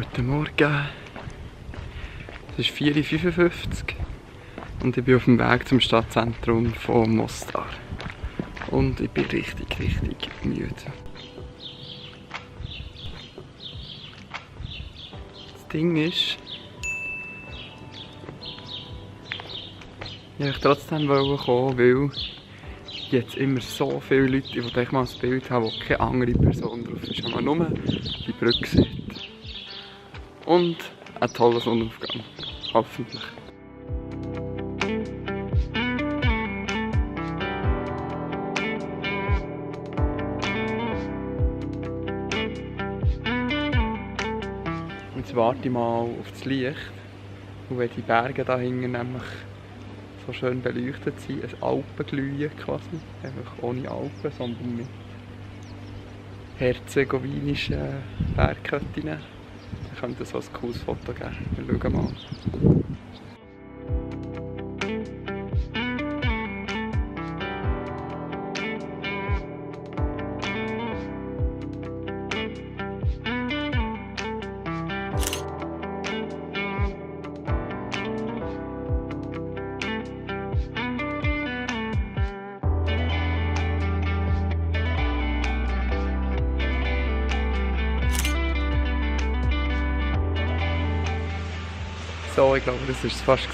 Guten Morgen. Es ist 4:55 Uhr und ich bin auf dem Weg zum Stadtzentrum von Mostar. Und ich bin richtig müde. Das Ding ist, ich wollte trotzdem kommen, weil jetzt immer so viele Leute, die ich mal ein Bild habe, wo keine andere Person drauf ist, wenn man nur die Brücke sieht. Und ein toller Sonnenaufgang. Hoffentlich. Jetzt warte ich mal auf das Licht. Und wenn die Berge da hinten nämlich so schön beleuchtet sind, ein Alpenglühen quasi. Einfach ohne Alpen, sondern mit herzegovinischen Bergkettinnen. Dann könnte es so ein cooles Foto geben. Wir schauen mal. So, ich glaube, das war es fast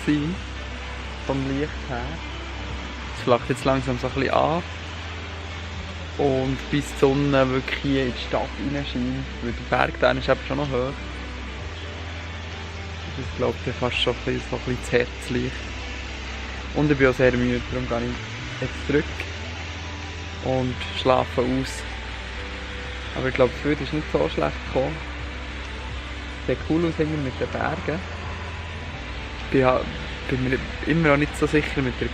vom Licht her. Es flacht jetzt langsam so ein bisschen an. Und bis die Sonne wirklich hier in die Stadt hineinscheint, weil der Berg da ist eben schon noch hoch. Das ist, glaube ich, fast schon so ein bisschen das Herzlicht. Und ich bin auch sehr müde, darum gehe ich jetzt zurück und schlafe aus. Aber ich glaube, die Freude ist nicht so schlecht gekommen. Sieht cool aus mit den Bergen. Ich bin mir immer noch nicht so sicher mit der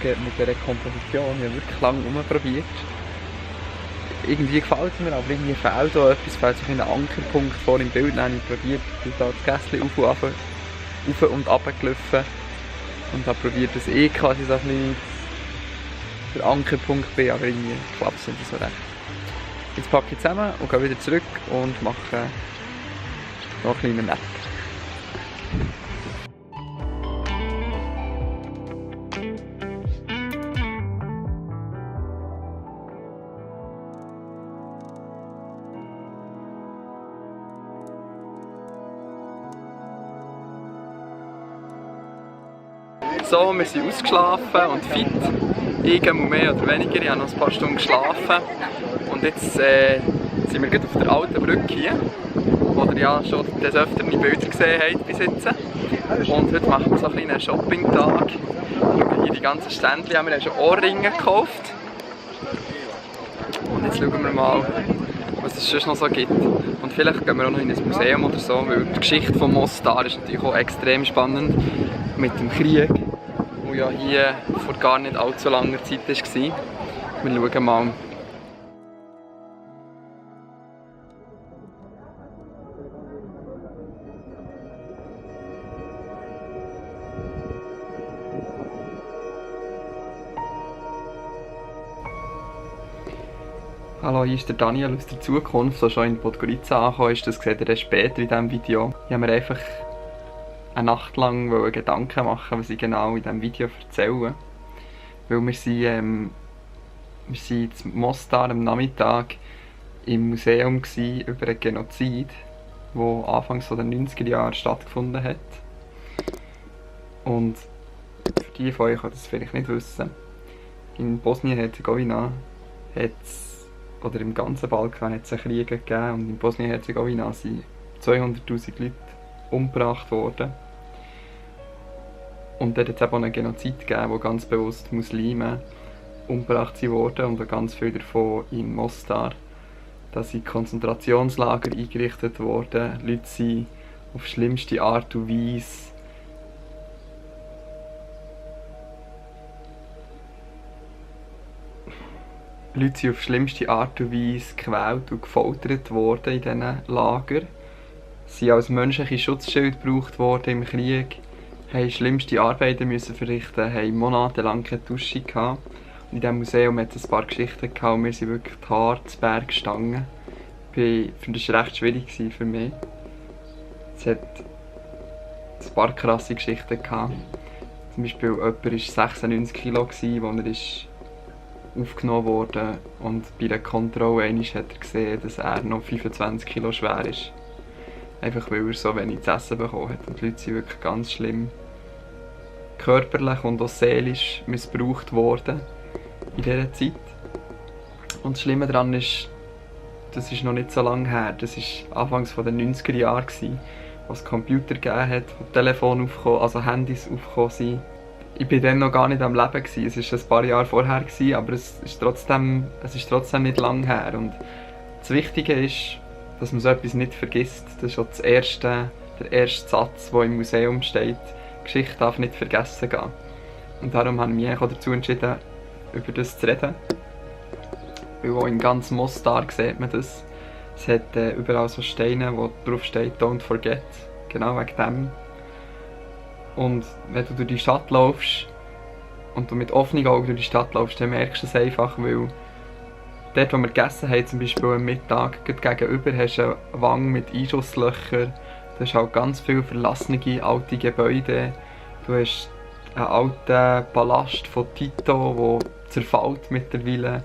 Komposition. Ich habe wirklich lange herumprobiert. Irgendwie gefällt es mir, aber irgendwie fehlt auch etwas. Fehlt so ein Ankerpunkt vor im Bild. Dann habe ich probiert, da das Gässchen auf und runter gelaufen. Und habe probiert, dass ich quasi so ein bisschen der Ankerpunkt bin, aber irgendwie klappt es nicht so recht. Jetzt packe ich zusammen und gehe wieder zurück und mache noch einen kleinen Nap. So, wir sind ausgeschlafen und fit. Irgendwo mehr oder weniger. Ich habe noch ein paar Stunden geschlafen. Und jetzt sind wir gerade auf der alten Brücke hier, wo ihr ja schon des Öfteren Bilder gesehen habt bis jetzt. Und heute machen wir so einen kleinen Shopping-Tag. Schauen hier die ganzen Ständchen haben wir schon Ohrringe gekauft. Und jetzt schauen wir mal, was es sonst noch so gibt. Und vielleicht gehen wir auch noch in ein Museum oder so, weil die Geschichte von Mostar ist natürlich auch extrem spannend mit dem Krieg, der ja hier vor gar nicht allzu langer Zeit war. Wir schauen mal. Hallo, hier ist der Daniel aus der Zukunft, der schon in Podgorica angekommen ist. Das seht ihr dann später in diesem Video. Ich habe mir einfach eine Nacht lang Gedanken machen, was ich genau in diesem Video erzähle. Weil wir sind in Mostar am Nachmittag im Museum über einen Genozid, der Anfang der 90er Jahre stattgefunden hat. Und für die von euch, die das vielleicht nicht wissen, in Bosnien-Herzegowina oder im ganzen Balkan hat es einen Krieg gegeben und in Bosnien-Herzegowina sind 200'000 Leute umgebracht worden. Und dort hat es eben auch einen Genozid gegeben, wo ganz bewusst Muslime umgebracht wurden und ganz viele davon in Mostar. Da sind Konzentrationslager eingerichtet worden, Leute sind auf schlimmste Art und Weise gequält und gefoltert worden in diesen Lagern. Sie sind als menschliche Schutzschild gebraucht worden im Krieg, haben schlimmste Arbeiten müssen verrichten, haben monatelang keine Dusche gehabt. Und in diesem Museum hat es ein paar Geschichten gehabt und wir sind wirklich die Haare zu Berg gestanden. Das war recht schwierig für mich. Es hat ein paar krasse Geschichten gehabt. Zum Beispiel jemand war 96 Kilo, als er aufgenommen wurde. Und bei einer Kontrolle hat er gesehen, dass er noch 25 Kilo schwer ist. Einfach weil er so wenig zu essen bekommen hat. Und die Leute sind wirklich ganz schlimm körperlich und auch seelisch missbraucht worden in dieser Zeit. Und das Schlimme daran ist, das ist noch nicht so lange her. Das war Anfangs der 90er Jahre, als es Computer gegeben hat, wo Telefone aufgekommen, also Handys aufgekommen sind. Ich war dann noch gar nicht am Leben. Es war ein paar Jahre vorher, aber es ist trotzdem nicht lange her. Und das Wichtige ist, dass man so etwas nicht vergisst. Das ist auch der erste Satz, der im Museum steht. Die Geschichte darf nicht vergessen gehen. Und darum habe ich mich auch dazu entschieden, über das zu reden. Weil auch in ganz Mostar sieht man das. Es hat überall so Steine, wo drauf steht «Don't forget». Genau wegen dem. Und wenn du durch die Stadt laufst und du mit offenen Augen durch die Stadt laufst, dann merkst du es einfach, weil dort, wo wir gegessen haben, zum Beispiel am Mittag, gegenüber hast du eine Wang mit Einschusslöchern. Du hast auch ganz viele verlassene alte Gebäude. Du hast einen alten Palast von Tito, der zerfällt mittlerweile.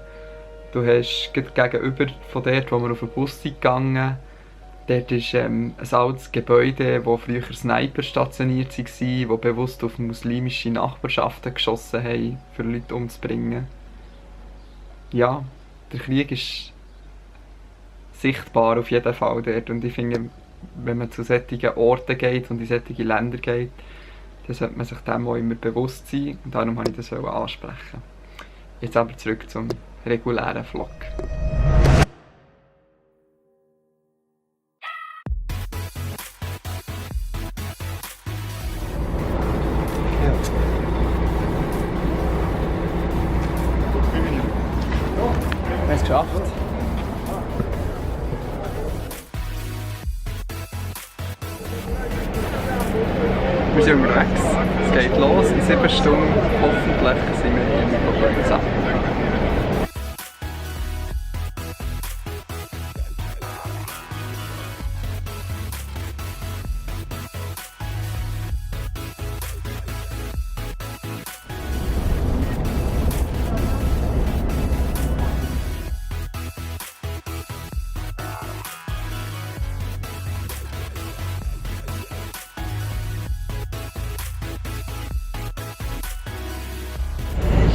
Du hast gegenüber von dort, wo wir auf den Bus sind gegangen, dort ist ein altes Gebäude, wo früher Sniper stationiert waren, die bewusst auf muslimische Nachbarschaften geschossen haben, für Leute umzubringen. Ja, der Krieg ist sichtbar auf jeden Fall dort. Und ich finde, wenn man zu solchen Orten geht und in solche Länder geht, dann sollte man sich dem auch immer bewusst sein. Und darum wollte ich das ansprechen. Jetzt aber zurück zum regulären Vlog. Wir haben es geschafft. Wir sind unterwegs. Es geht los. In 7 Stunden hoffentlich sind wir hier in Podgorica.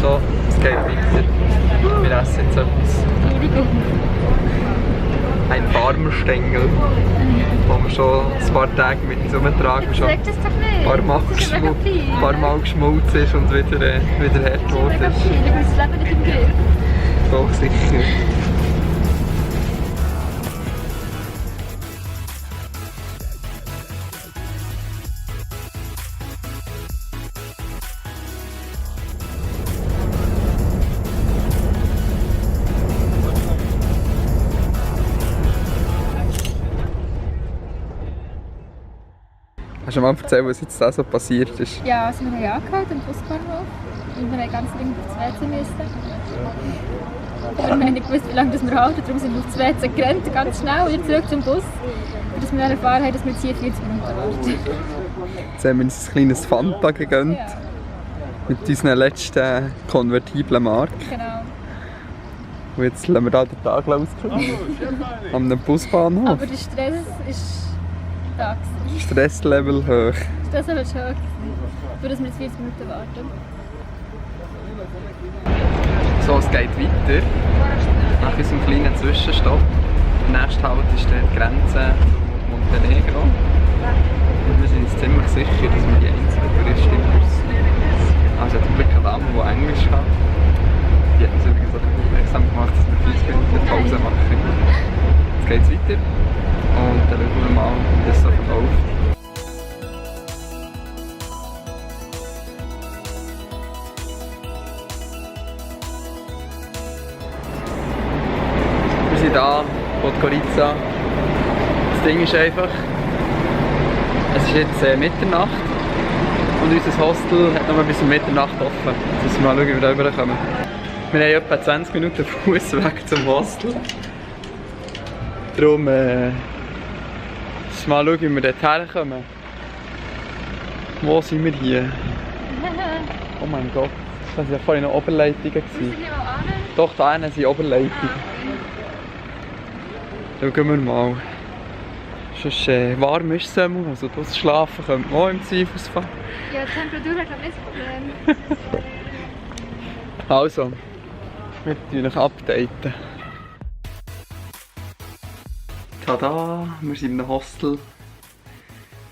So, es geht weiter. Wir essen jetzt etwas. Ein Farmerstängel, den wir schon ein paar Tage mit uns rumtragen. Schon ein paar Mal geschmolzen ist und wieder hart geworden ist. Ich muss das Leben nicht im Griff. Doch, sicher. Kannst du mal erzählen, was jetzt da so passiert ist? Ja, also wir haben angehalten am Busbahnhof und wir haben ganz dringend aufs WC müssen. Aber wir haben nicht gewusst, wie lange wir halten, darum sind wir aufs WC gerannt, ganz schnell wieder zurück zum Bus. Und dass wir dann erfahren haben, dass wir jetzt hier 40 Minuten warten. Jetzt haben wir uns ein kleines Fanta gegönnt. Ja. Mit unseren letzten konvertiblen Mark. Genau. Und jetzt lassen wir da den Tag ausklingen. An einem Busbahnhof. Aber der Stress ist da gewesen. Stresslevel hoch. Das war schon hoch, für dass wir jetzt 40 Minuten warten. So, es geht weiter. Nach unserem kleinen Zwischenstopp. Der nächste Halt ist die Grenze zu Montenegro. Und wir sind uns ziemlich sicher, dass wir die einzigen Touristen sind. Also zum Glück eine Dame, die Englisch kann. Die hat uns übrigens auch aufmerksam gemacht, dass wir 40 Minuten Pause machen. Jetzt geht es weiter. Und dann schauen wir mal, wie das so verläuft. Wir sind hier, Podgorica. Das Ding ist einfach, es ist jetzt Mitternacht und unser Hostel hat noch bis um Mitternacht offen. Jetzt müssen wir mal schauen, wie wir da rüberkommen. Wir haben etwa 20 Minuten Fußweg zum Hostel. Darum Jetzt mal schauen, wie wir dort herkommen. Wo sind wir hier? Oh mein Gott, das waren ja vorhin noch Oberleitungen. Muss ich nicht mal an? Doch, da hinten sind Oberleitungen. Schauen wir mal. Sonst warm ist es einmal, also das Schlafen könnte man auch im Zweifelsfall. Ja, die Temperatur hat glaube ich nicht das Problem. Also, wir tun euch updaten. Tada, wir sind in einem Hostel.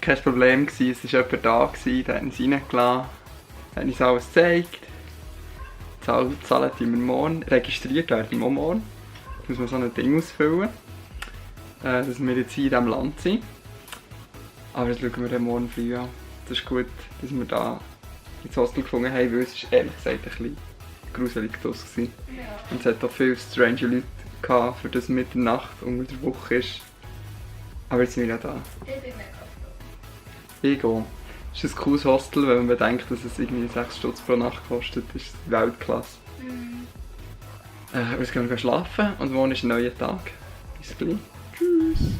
Kein Problem gewesen, es war jemand da, der hat uns reingelassen, hat uns alles gezeigt. Zahlen wir morgen, registriert werden wir auch morgen. Da muss man so ein Ding ausfüllen, dass wir jetzt hier in diesem Land sind. Aber das schauen wir dann morgen früh an. Das ist gut, dass wir da ins Hostel gefunden haben, weil es ehrlich gesagt ein bisschen gruselig draus war. Und es hat auch viele strange Leute gehabt, für das Mitternacht unter der Woche ist. Aber jetzt sind wir ja da. Ich gehe. Es ist ein cooles Hostel, wenn man bedenkt, dass es irgendwie 6 Stutz pro Nacht kostet. Das ist Weltklasse. Jetzt gehen wir schlafen und morgen ist ein neuer Tag. Bis gleich. Tschüss.